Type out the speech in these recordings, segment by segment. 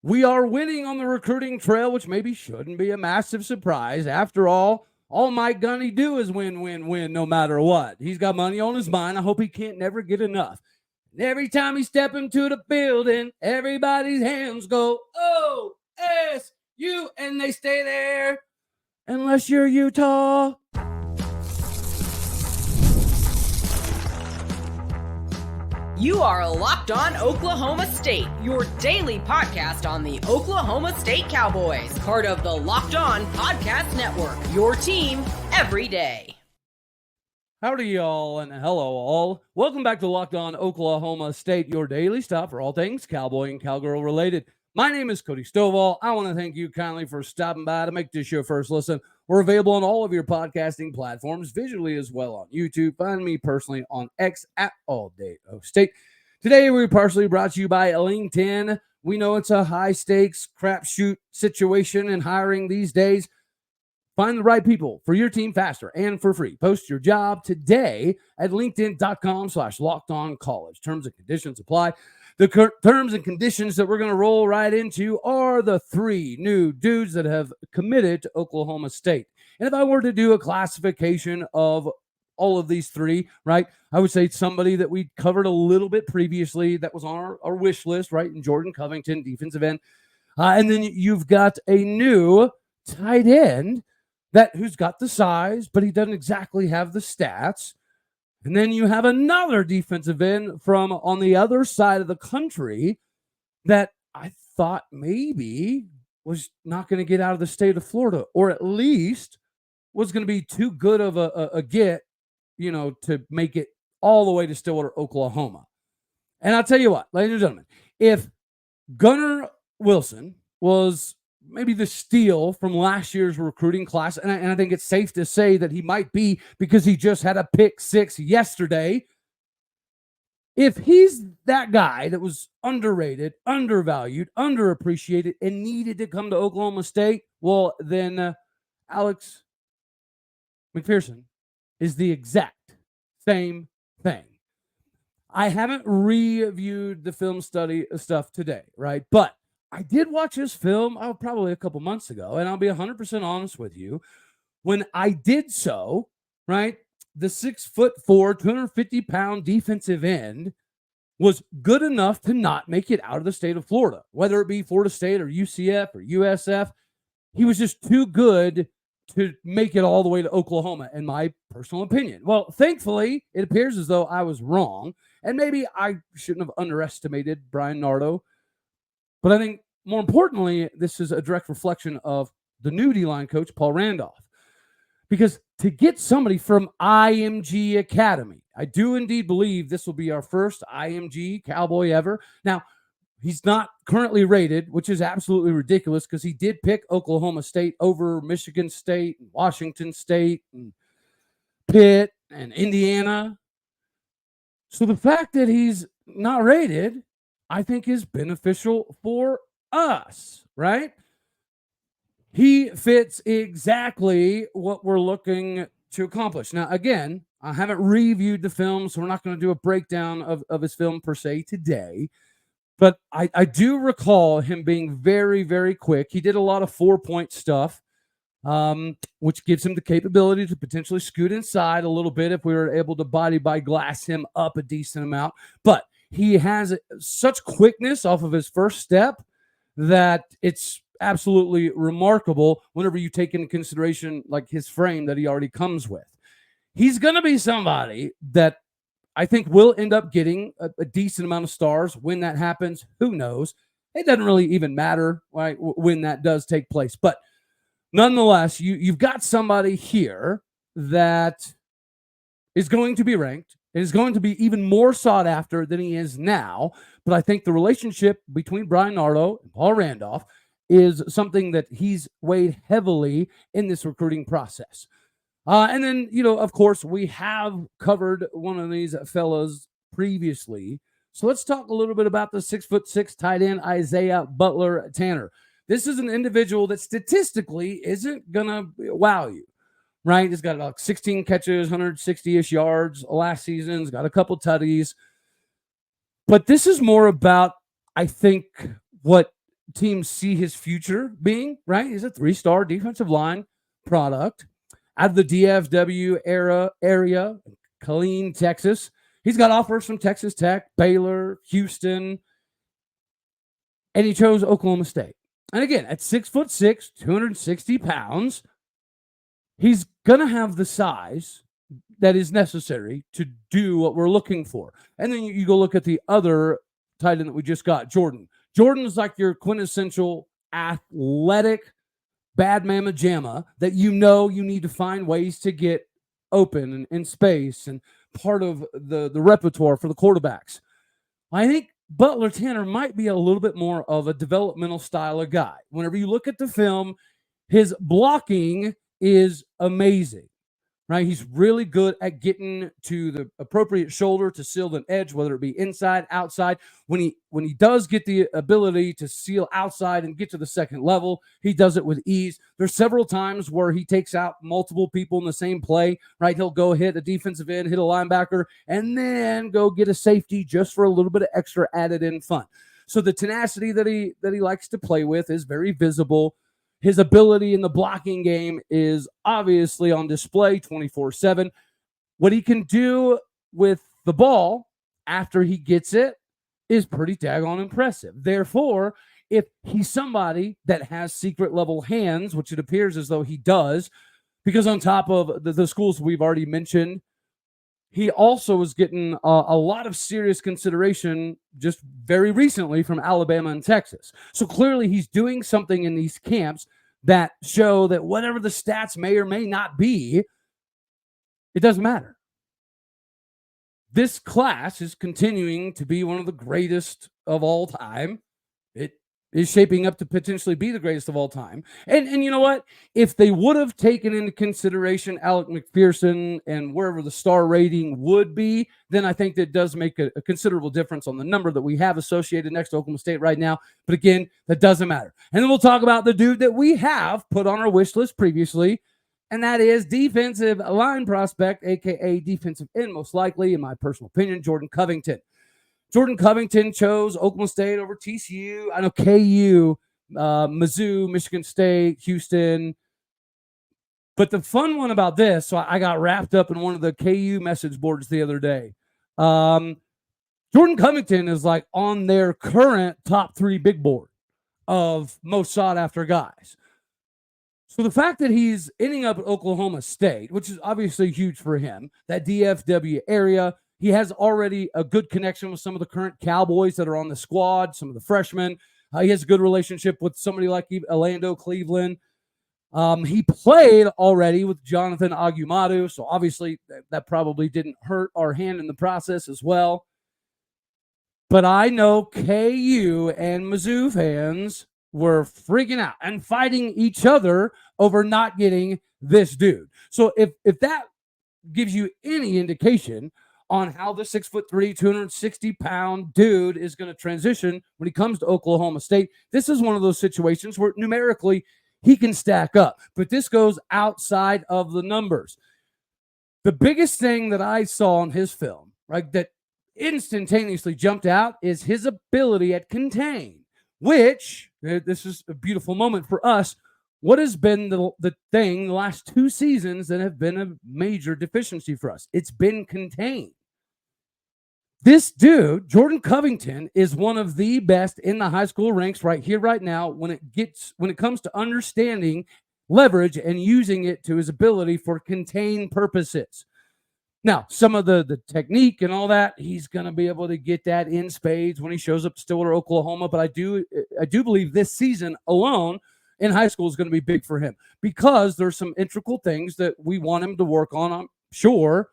We are winning on the recruiting trail, which maybe shouldn't be a massive surprise. After all Mike Gundy do is win, win, win, no matter what. He's got money on his mind. I hope he can't never get enough. And every time he step into the building, everybody's hands go OSU, and they stay there unless you're Utah. You are Locked On Oklahoma State, your daily podcast on the Oklahoma State Cowboys, part of the Locked On Podcast Network, your team every day. Howdy, y'all, and hello, all. Welcome back to Locked On Oklahoma State, your daily stop for all things cowboy and cowgirl related. My name is Cody Stovall. I want to thank you kindly for stopping by to make this your first listen. We're available on all of your podcasting platforms, visually as well on YouTube. Find me personally on X at AllDayOState. Today, we're partially brought to you by LinkedIn. We know it's a high-stakes crapshoot situation in hiring these days. Find the right people for your team faster and for free. Post your job today at linkedin.com/lockedoncollege. Terms and conditions apply. The terms and conditions that we're going to roll right into are the three new dudes that have committed to Oklahoma State. And if I were to do a classification of all of these three, right, I would say it's somebody that we covered a little bit previously that was on our wish list, right, in Jordan Covington, defensive end. And then you've got a new tight end who's got the size, but he doesn't exactly have the stats. And then you have another defensive end from on the other side of the country that I thought maybe was not going to get out of the state of Florida, or at least was going to be too good of a get, to make it all the way to Stillwater, Oklahoma. And I'll tell you what, ladies and gentlemen, if Gunnar Wilson was maybe the steal from last year's recruiting class, and I think it's safe to say that he might be because he just had a pick six yesterday. If he's that guy that was underrated, undervalued, underappreciated, and needed to come to Oklahoma State, well, then Alex McPherson is the exact same thing. I haven't reviewed the film study stuff today, right? But I did watch this film probably a couple months ago, and I'll be 100% honest with you. When I did so, right, the 6'4", 250-pound defensive end was good enough to not make it out of the state of Florida, whether it be Florida State or UCF or USF. He was just too good to make it all the way to Oklahoma, in my personal opinion. Well, thankfully, it appears as though I was wrong, and maybe I shouldn't have underestimated Brian Nardo. But I think more importantly, this is a direct reflection of the new D-line coach, Paul Randolph. Because to get somebody from IMG Academy, I do indeed believe this will be our first IMG Cowboy ever. Now, he's not currently rated, which is absolutely ridiculous because he did pick Oklahoma State over Michigan State, and Washington State, and Pitt, and Indiana. So the fact that he's not rated, I think, is beneficial for us, right? He fits exactly what we're looking to accomplish. Now, again, I haven't reviewed the film, so we're not going to do a breakdown of his film per se today. But I do recall him being very, very quick. He did a lot of 4-point stuff, which gives him the capability to potentially scoot inside a little bit if we were able to body by glass him up a decent amount. But he has such quickness off of his first step that it's absolutely remarkable whenever you take into consideration like his frame that he already comes with. He's going to be somebody that I think will end up getting a decent amount of stars. When that happens, who knows? It doesn't really even matter, right, when that does take place. But nonetheless, you've got somebody here that is going to be ranked and is going to be even more sought after than he is now. But I think the relationship between Brian Nardo and Paul Randolph is something that he's weighed heavily in this recruiting process. And then, of course, we have covered one of these fellas previously. So let's talk a little bit about the 6'6" tight end, Isaiah Butler-Tanner. This is an individual that statistically isn't going to wow you, right? He's got about 16 catches, 160-ish yards last season. He's got a couple tutties. But this is more about, I think, what teams see his future being, right? He's a 3-star defensive line product out of the DFW area, Killeen, Texas. He's got offers from Texas Tech, Baylor, Houston, and he chose Oklahoma State. And again, at 6'6", 260 pounds, he's going to have the size that is necessary to do what we're looking for. And then you go look at the other tight end that we just got, Jordan. Jordan's like your quintessential athletic bad mama jamma that you need to find ways to get open and in space and part of the repertoire for the quarterbacks. I think Butler-Tanner might be a little bit more of a developmental style of guy. Whenever you look at the film, his blocking is amazing, right? He's really good at getting to the appropriate shoulder to seal an edge, whether it be inside, outside. When he does get the ability to seal outside and get to the second level, he does it with ease. There's several times where he takes out multiple people in the same play, right? He'll go hit a defensive end, hit a linebacker, and then go get a safety just for a little bit of extra added in fun. So the tenacity that he likes to play with is very visible. His ability in the blocking game is obviously on display 24/7. What he can do with the ball after he gets it is pretty daggone impressive. Therefore, if he's somebody that has secret level hands, which it appears as though he does, because on top of the schools we've already mentioned, he also was getting a lot of serious consideration just very recently from Alabama and Texas. So clearly he's doing something in these camps that show that whatever the stats may or may not be, it doesn't matter. This class is continuing to be one of the greatest of all time. It is shaping up to potentially be the greatest of all time. And you know what? If they would have taken into consideration Alec McPherson and wherever the star rating would be, then I think that does make a considerable difference on the number that we have associated next to Oklahoma State right now. But again, that doesn't matter. And then we'll talk about the dude that we have put on our wish list previously, and that is defensive line prospect, a.k.a. defensive end, most likely, in my personal opinion, Jordan Covington. Jordan Covington chose Oklahoma State over TCU. I know KU, Mizzou, Michigan State, Houston. But the fun one about this, so I got wrapped up in one of the KU message boards the other day. Jordan Covington is like on their current top 3 big board of most sought after guys. So the fact that he's ending up at Oklahoma State, which is obviously huge for him, that DFW area, he has already a good connection with some of the current Cowboys that are on the squad, some of the freshmen. He has a good relationship with somebody like Orlando Cleveland. He played already with Jonathan Agumadu, so obviously that probably didn't hurt our hand in the process as well. But I know KU and Mizzou fans were freaking out and fighting each other over not getting this dude. So if that gives you any indication on how the 6'3", 260-pound dude is going to transition when he comes to Oklahoma State, this is one of those situations where numerically he can stack up. But this goes outside of the numbers. The biggest thing that I saw in his film, right, that instantaneously jumped out is his ability at contain, which, this is a beautiful moment for us, what has been the thing the last 2 seasons that have been a major deficiency for us? It's been contained. This dude, Jordan Covington, is one of the best in the high school ranks right here, right now, when it comes to understanding leverage and using it to his ability for contain purposes. Now, some of the technique and all that, he's going to be able to get that in spades when he shows up to Stillwater, Oklahoma. But I do believe this season alone in high school is going to be big for him because there's some integral things that we want him to work on, I'm sure,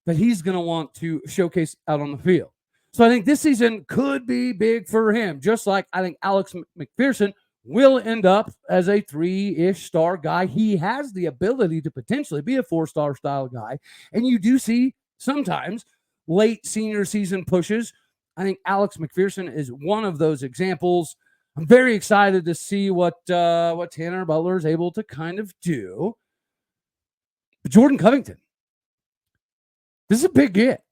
that he's going to want to showcase out on the field. So I think this season could be big for him, just like I think Alex McPherson will end up as a 3-ish star guy. He has the ability to potentially be a 4-star style guy. And you do see sometimes late senior season pushes. I think Alex McPherson is one of those examples. I'm very excited to see what Tanner Butler is able to kind of do. But Jordan Covington, this is a big get.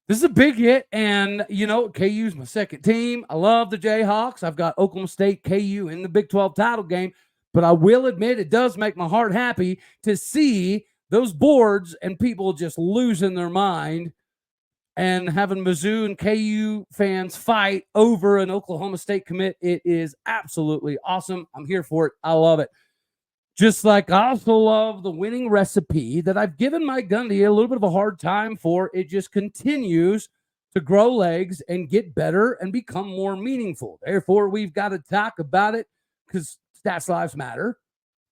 This is a big hit, and, KU's my second team. I love the Jayhawks. I've got Oklahoma State, KU in the Big 12 title game, but I will admit it does make my heart happy to see those boards and people just losing their mind and having Mizzou and KU fans fight over an Oklahoma State commit. It is absolutely awesome. I'm here for it. I love it. Just like I also love the winning recipe that I've given Mike Gundy a little bit of a hard time for. It just continues to grow legs and get better and become more meaningful. Therefore, we've got to talk about it because stats lives matter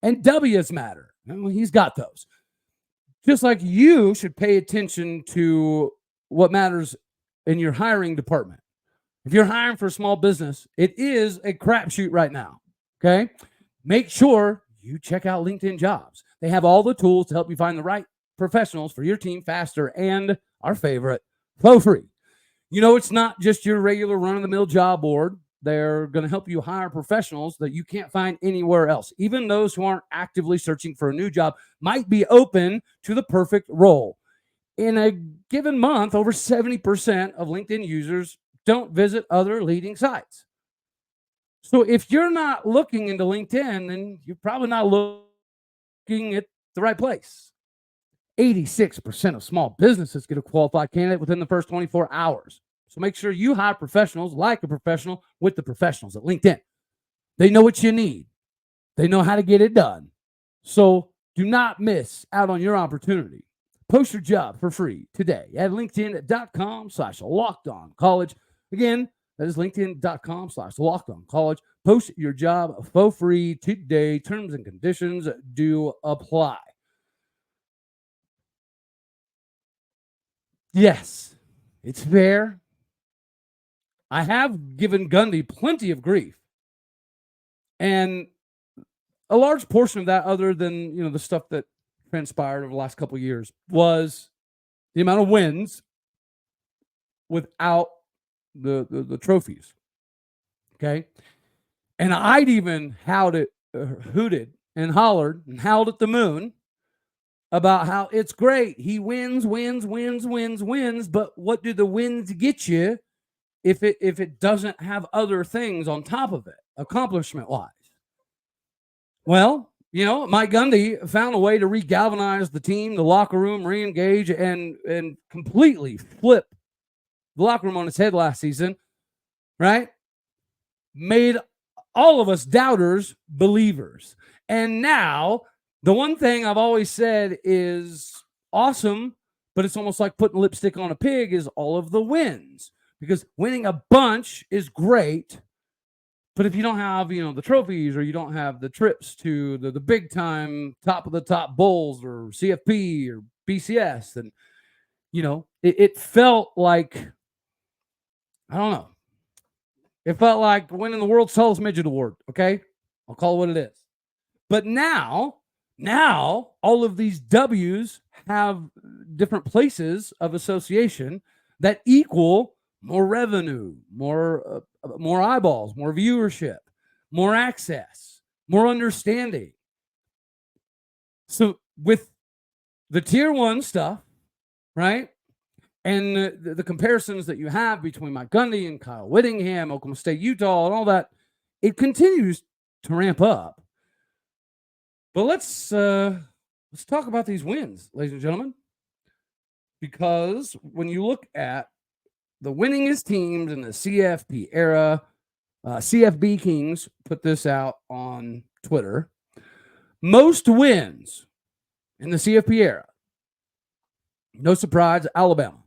and W's matter. And he's got those. Just like you should pay attention to what matters in your hiring department. If you're hiring for a small business, it is a crapshoot right now. Okay? Make sure you check out LinkedIn Jobs. They have all the tools to help you find the right professionals for your team faster and, our favorite, for free. It's not just your regular run-of-the-mill job board. They're going to help you hire professionals that you can't find anywhere else. Even those who aren't actively searching for a new job might be open to the perfect role. In a given month, over 70% of LinkedIn users don't visit other leading sites. So if you're not looking into LinkedIn, then you're probably not looking at the right place. 86% of small businesses get a qualified candidate within the first 24 hours. So make sure you hire professionals like a professional with the professionals at LinkedIn. They know what you need. They know how to get it done. So do not miss out on your opportunity. Post your job for free today at linkedin.com/lockedoncollege. Again, that is linkedin.com/lockedoncollege. Post your job for free today. Terms and conditions do apply. Yes, it's fair. I have given Gundy plenty of grief. And a large portion of that, other than, the stuff that transpired over the last couple of years, was the amount of wins without the trophies. Okay. And I'd even hooted and hollered and howled at the moon about how it's great. He wins. But what do the wins get you if it doesn't have other things on top of it, accomplishment wise? Well, Mike Gundy found a way to re-galvanize the team, the locker room, re-engage, and completely flip the locker room on its head last season, right? Made all of us doubters believers. And now, the one thing I've always said is awesome, but it's almost like putting lipstick on a pig, is all of the wins. Because winning a bunch is great, but if you don't have, the trophies, or you don't have the trips to the big time top of the top bowls or CFP or BCS, then, it felt like, I don't know. It felt like winning the world's tallest midget award. Okay. I'll call it what it is. But now all of these W's have different places of association that equal more revenue, more eyeballs, more viewership, more access, more understanding. So with the tier 1 stuff, right? And the comparisons that you have between Mike Gundy and Kyle Whittingham, Oklahoma State, Utah, and all that, it continues to ramp up. But let's talk about these wins, ladies and gentlemen, because when you look at the winningest teams in the CFP era, CFB Kings put this out on Twitter. Most wins in the CFP era. No surprise, Alabama,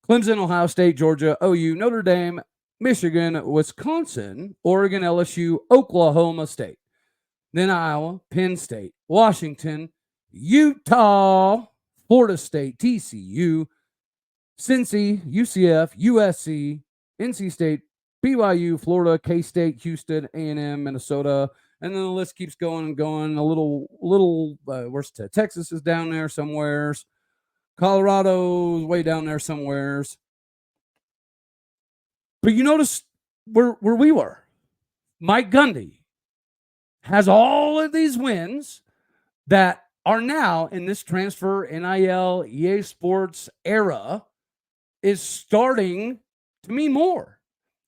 Clemson, Ohio State, Georgia, OU, Notre Dame, Michigan, Wisconsin, Oregon, LSU, Oklahoma State. Then Iowa, Penn State, Washington, Utah, Florida State, TCU, Cincy, UCF, USC, NC State, BYU, Florida, K-State, Houston, A&M, Minnesota, and then the list keeps going and going. A little where's Texas is down there somewheres. Colorado's way down there somewheres. But you notice where we were. Mike Gundy has all of these wins that are now in this transfer, NIL, EA Sports era is starting to mean more.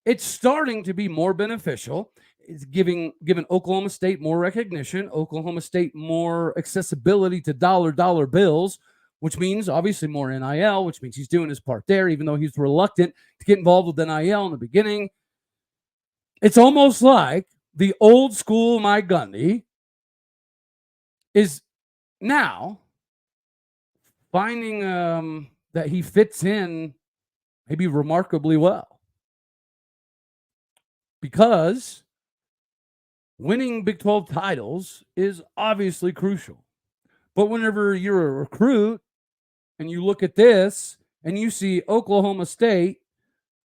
It's starting to be more beneficial. It's giving Oklahoma State more recognition, Oklahoma State more accessibility to dollar bills, which means obviously more NIL, which means he's doing his part there, even though he's reluctant to get involved with NIL in the beginning. It's almost like the old school Mike Gundy is now finding that he fits in maybe remarkably well. Because winning Big 12 titles is obviously crucial. But whenever you're a recruit and you look at this and you see Oklahoma State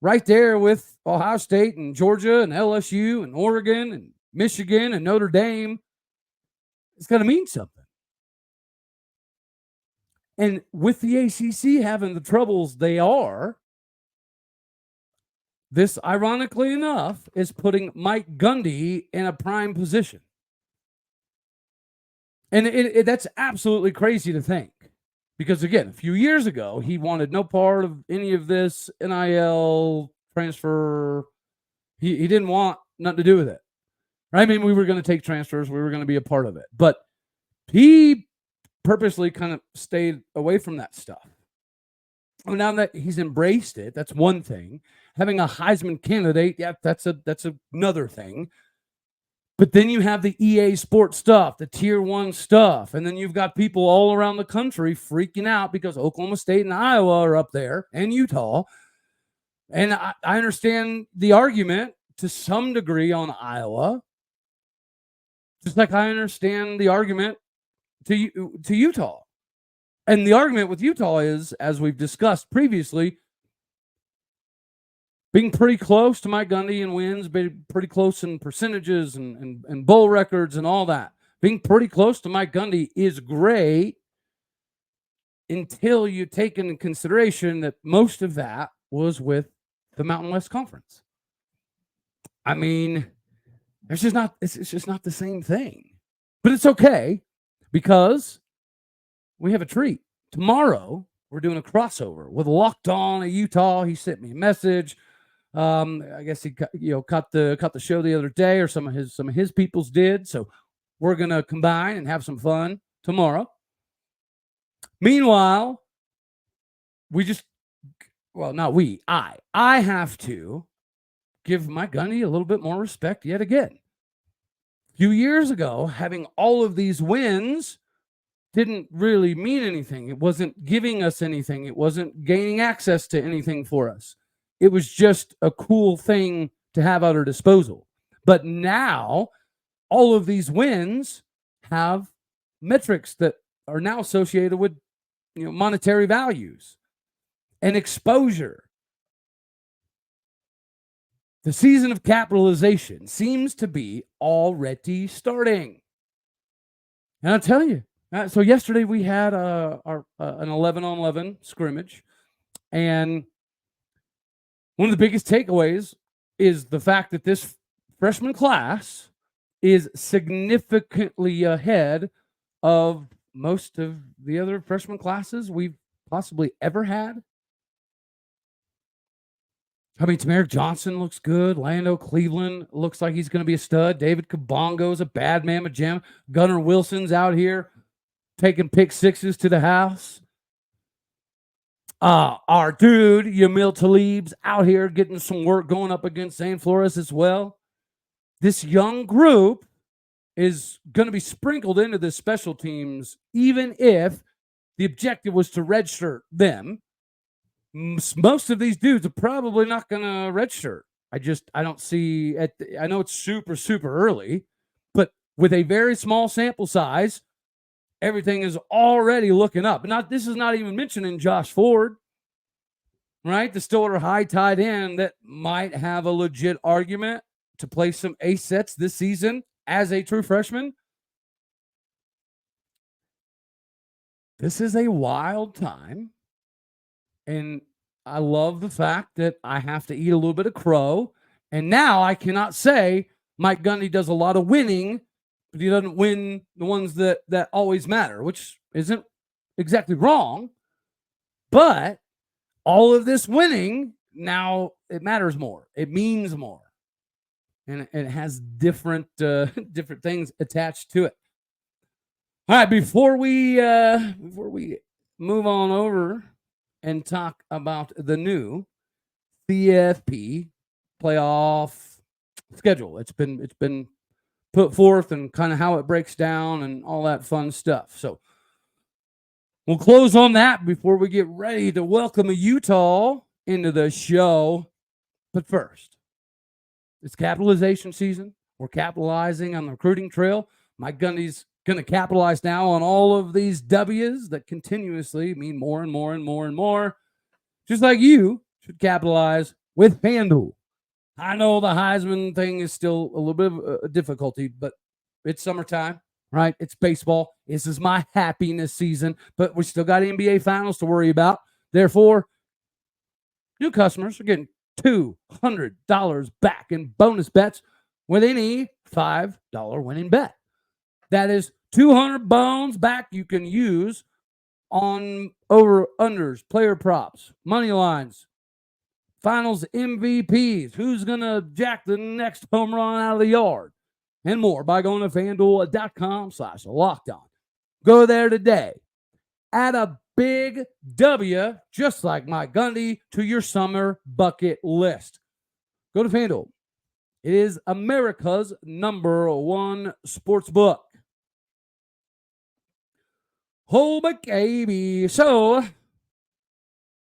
right there with Ohio State and Georgia and LSU and Oregon and Michigan and Notre Dame, it's going to mean something. And with the ACC having the troubles they are, this, ironically enough, is putting Mike Gundy in a prime position. And that's absolutely crazy to think. Because, again, a few years ago, he wanted no part of any of this NIL transfer. He didn't want nothing to do with it. Right? I mean, we were going to take transfers. We were going to be a part of it. But he purposely kind of stayed away from that stuff. Well, now that he's embraced it, that's one thing. Having a Heisman candidate, yeah, that's another thing. But then you have the EA Sports stuff, the Tier 1 stuff, and then you've got people all around the country freaking out because Oklahoma State and Iowa are up there, and Utah. And I understand the argument to some degree on Iowa, just like I understand the argument to Utah. And the argument with Utah is, as we've discussed previously, being pretty close to Mike Gundy in wins, being pretty close in percentages and bowl records and all that. Being pretty close to Mike Gundy is great until you take into consideration that most of that was with the Mountain West Conference. I mean, it's just not the same thing. But it's okay because we have a treat. Tomorrow, we're doing a crossover with Locked On at Utah. He sent me a message. I guess he caught the show the other day, or some of his peoples did. So we're gonna combine and have some fun tomorrow. Meanwhile, I have to give Mike Gundy a little bit more respect yet again. A few years ago, having all of these wins didn't really mean anything. It wasn't giving us anything. It wasn't gaining access to anything for us. It was just a cool thing to have at our disposal. But now, all of these wins have metrics that are now associated with, monetary values and exposure. The season of capitalization seems to be already starting. And I'll tell you, so yesterday we had an 11-on-11 scrimmage, and one of the biggest takeaways is the fact that this freshman class is significantly ahead of most of the other freshman classes we've possibly ever had. I mean, Tamarick Johnson looks good. Lando Cleveland looks like he's going to be a stud. David Kabongo's a bad mamma jam. Gunnar Wilson's out here taking pick sixes to the house. Our dude, Yamil Talib's out here getting some work going up against St. Flores as well. This young group is going to be sprinkled into the special teams, even if the objective was to redshirt them. Most of these dudes are probably not going to redshirt. I don't see I know it's super, super early, but with a very small sample size, everything is already looking up. This is not even mentioning Josh Ford, right? The Stiller high tight end that might have a legit argument to play some ace sets this season as a true freshman. This is a wild time. And I love the fact that I have to eat a little bit of crow. And now I cannot say Mike Gundy does a lot of winning, but he doesn't win the ones that always matter, which isn't exactly wrong. But all of this winning, now it matters more. It means more. And it has different different things attached to it. All right, before we move on over and talk about the new CFP playoff schedule, it's been put forth and kind of how it breaks down and all that fun stuff. So we'll close on that before we get ready to welcome Utah into the show. But first, it's capitalization season. We're capitalizing on the recruiting trail. Mike Gundy's going to capitalize now on all of these W's that continuously mean more and more and more and more. Just like you should capitalize with FanDuel. I know the Heisman thing is still a little bit of a difficulty, but it's summertime, right? It's baseball. This is my happiness season, but we still got NBA finals to worry about. Therefore, new customers are getting $200 back in bonus bets with any $5 winning bet. That is 200 bones back you can use on over-unders, player props, money lines, finals MVPs, who's going to jack the next home run out of the yard, and more by going to FanDuel.com/lockedon. Go there today. Add a big W, just like Mike Gundy, to your summer bucket list. Go to FanDuel. It is America's #1 sports book. Oh, baby. So,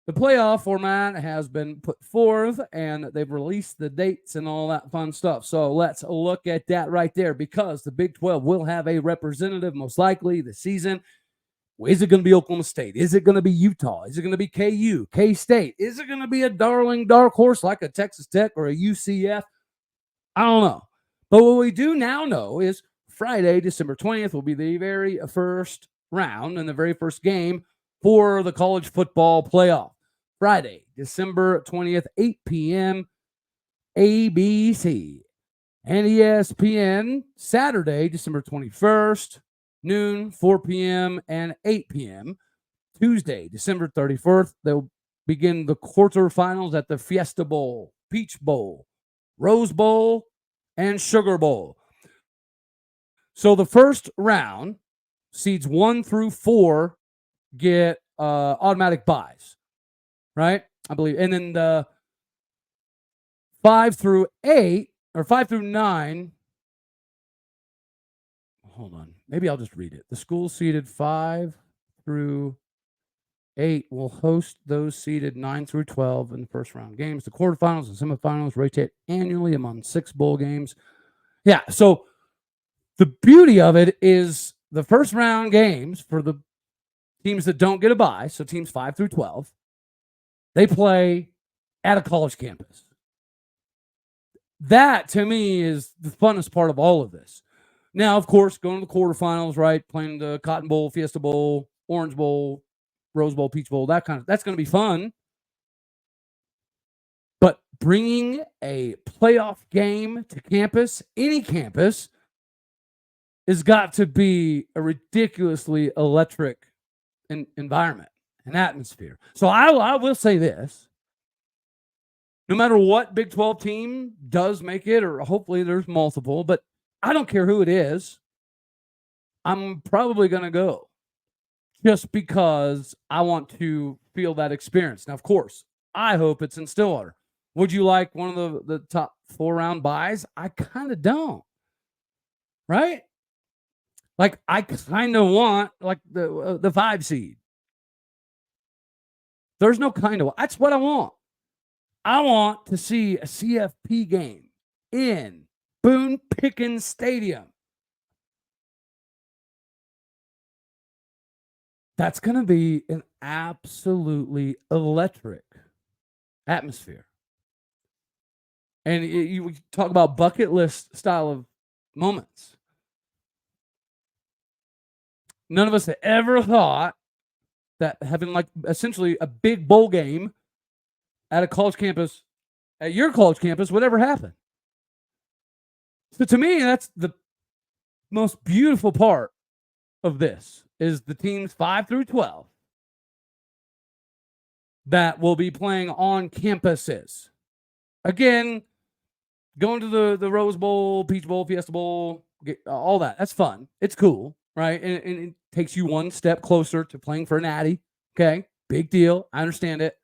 the playoff format has been put forth, and they've released the dates and all that fun stuff. So, let's look at that right there, because the Big 12 will have a representative, most likely, this season. Is it going to be Oklahoma State? Is it going to be Utah? Is it going to be KU, K-State? Is it going to be a darling dark horse like a Texas Tech or a UCF? I don't know. But what we do now know is Friday, December 20th, will be the very first round and the very first game for the college football playoff. Friday, December 20th, 8 p.m., ABC. And ESPN, Saturday, December 21st, noon, 4 p.m., and 8 p.m. Tuesday, December 31st, they'll begin the quarterfinals at the Fiesta Bowl, Peach Bowl, Rose Bowl, and Sugar Bowl. So the first round, seeds 1 through 4 get automatic buys, right? I believe. And then the 5 through 8, or 5 through 9, hold on. Maybe I'll just read it. The schools seeded 5 through 8 will host those seeded 9 through 12 in the first round games. The quarterfinals and semifinals rotate annually among 6 bowl games. Yeah, so the beauty of it is the first round games for the teams that don't get a bye, so teams 5 through 12, they play at a college campus. That, to me, is the funnest part of all of this. Now, of course, going to the quarterfinals, right? Playing the Cotton Bowl, Fiesta Bowl, Orange Bowl, Rose Bowl, Peach Bowl, that's going to be fun. But bringing a playoff game to campus, any campus, has got to be a ridiculously electric environment and atmosphere. So I will say this. No matter what Big 12 team does make it, or hopefully there's multiple, but I don't care who it is, I'm probably going to go just because I want to feel that experience. Now, of course, I hope it's in Stillwater. Would you like one of the top 4-round buys? I kind of don't, right? Like, I kind of want like the 5 seed. There's no kind of, that's what I want. I want to see a CFP game in Boone Pickens Stadium. That's going to be an absolutely electric atmosphere. And you talk about bucket list style of moments. None of us had ever thought that having like essentially a big bowl game at a college campus, at your college campus, would ever happen. So to me, that's the most beautiful part of this, is the teams 5 through 12 that will be playing on campuses. Again, going to the Rose Bowl, Peach Bowl, Fiesta Bowl, all that. That's fun. It's cool, right? And it takes you one step closer to playing for a natty. Okay, big deal. I understand it.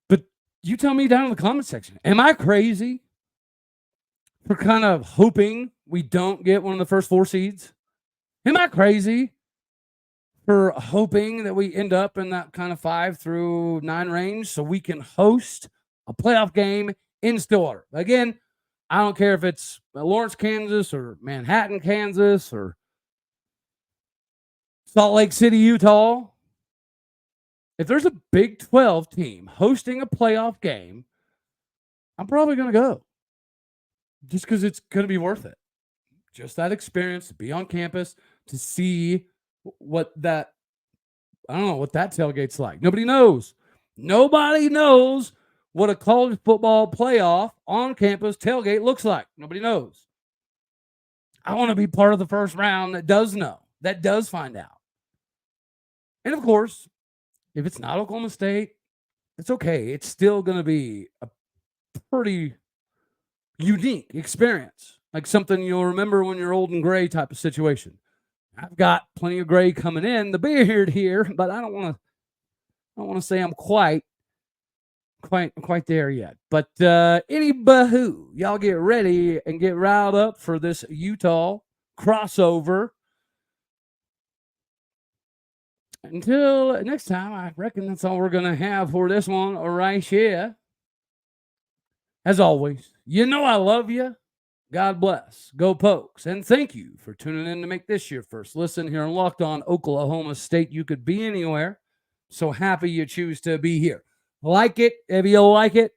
But you tell me down in the comment section, am I crazy for kind of hoping we don't get one of the first 4 seeds? Am I crazy for hoping that we end up in that kind of 5 through 9 range so we can host a playoff game in Stillwater? Again, I don't care if it's Lawrence, Kansas, or Manhattan, Kansas, or Salt Lake City, Utah. If there's a Big 12 team hosting a playoff game, I'm probably going to go. Just because it's going to be worth it. Just that experience, to be on campus, to see what that, I don't know, what that tailgate's like. Nobody knows. Nobody knows what a college football playoff on campus tailgate looks like. Nobody knows. I want to be part of the first round that does know, that does find out. And of course, if it's not Oklahoma State, it's okay. It's still going to be a pretty unique experience, like something you'll remember when you're old and gray type of situation. I've got plenty of gray coming in the beard here, but I don't want to say I'm quite there yet. But anywho, y'all get ready and get riled up for this Utah crossover. Until next time, I reckon that's all we're going to have for this one right here. As always, you know I love you. God bless. Go Pokes. And thank you for tuning in to make this your first listen here on Locked On Oklahoma State. You could be anywhere. So happy you choose to be here. Like it if you like it.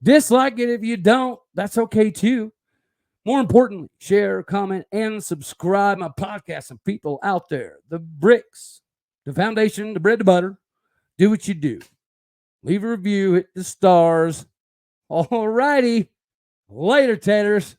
Dislike it if you don't. That's okay too. More importantly, share, comment, and subscribe my podcast and people out there. The bricks, the foundation, the bread, the butter. Do what you do. Leave a review, hit the stars. All righty. Later, taters.